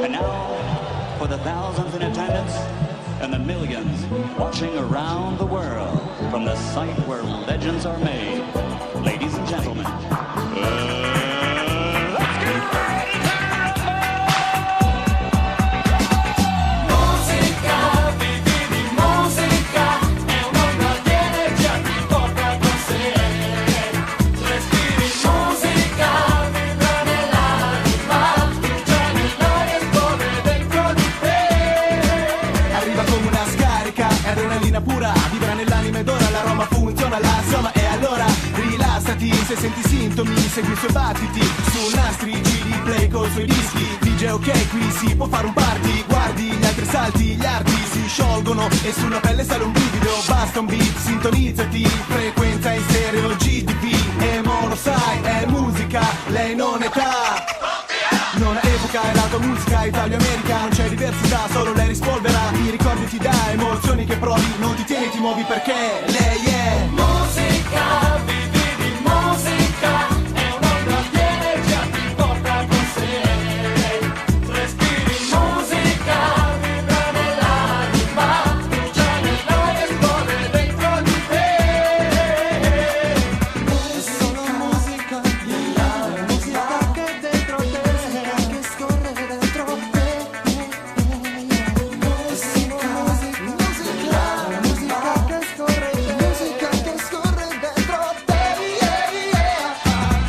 And now, for the thousands in attendance and the millions watching around the world from the site where legends are made, ladies and gentlemen, let's get ready to Musica, vivi di musica, è un'onda di energia, ti porta con sé. Respiri musica, vibra nell'anima, brucia nell'aria, esplode dentro di te. Arriva come una scarica, è adrenalina pura, vibra nell'anima ed ora l'aroma funziona, la soma e allora rilassati, se senti sintomi segui i suoi battiti, su nastri giri play coi suoi dischi, dice ok qui si può fare un party, guardi gli altri salti, gli arti si sciolgono e sulla pelle sale un brivido, basta un beat, sintonizzati, frequenza in stereo GDP, e mo lo sai, è musica, lei non è età. Non ha epoca, è la tua musica, Italia-America, non c'è diversità, solo lei rispolvera, i ricordi ti dà, emozioni che provi, non ti tieni, ti muovi perché lei è Musica, vivi di musica, è un'onda di energia, ti porta con sé. Respiri musica, vibra nell'anima, brucia nell'aria, esplode dentro di te. È solo musica, la musica che è dentro te, che scorre dentro te. È solo musica, la musica che scorre dentro te. Musica che scorre dentro te.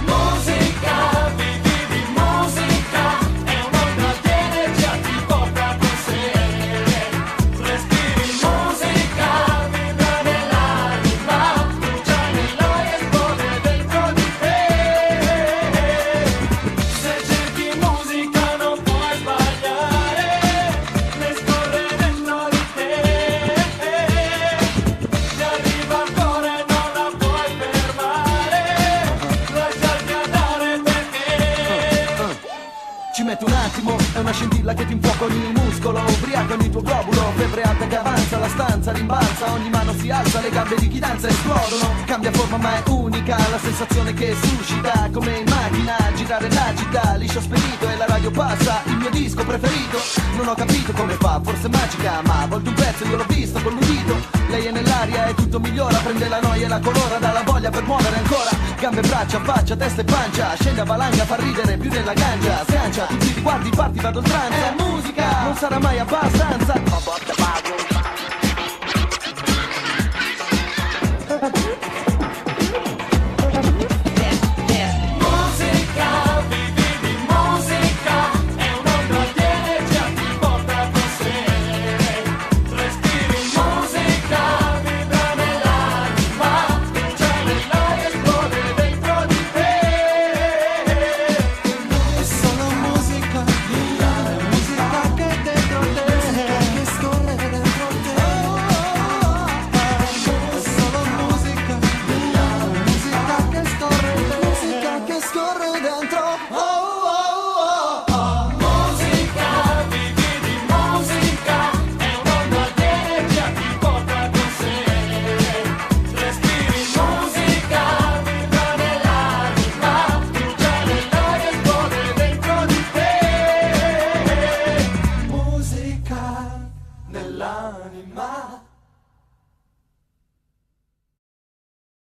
Musica, vivi di musica, è un'onda di energia, ti porta con sé. Respiri musica, vibra nell'anima, brucia nell'aria, esplode dentro di te. Se cerchi musica non puoi sbagliare, ne scorre dentro di te. Ti arriva al cuore e non la puoi fermare, lasciarti andare perché Ci metti un attimo, è una scintilla che ti infuoca ogni muscolo, ubriaca ogni tuo globulo, febbre alta che avanza, la stanza rimbalza, ogni mano si alza, le gambe di chi danza esplodono, cambia forma ma è unica, la sensazione che suscita, come in macchina, girare la città, liscio spedito e la radio passa, il mio disco preferito, non ho capito come fa, forse è magica, ma a volte un pezzo io l'ho visto con l'udito, lei è nell'aria e tutto migliora, prende la noia e la colora, dà la voglia per muovere ancora, gambe, braccia, faccia, testa e pancia, scende a valanga, fa ridere più della gancia, sgancia, tutti i riguardi, parti, vado oltranza, è musica, non sarà mai abbastanza.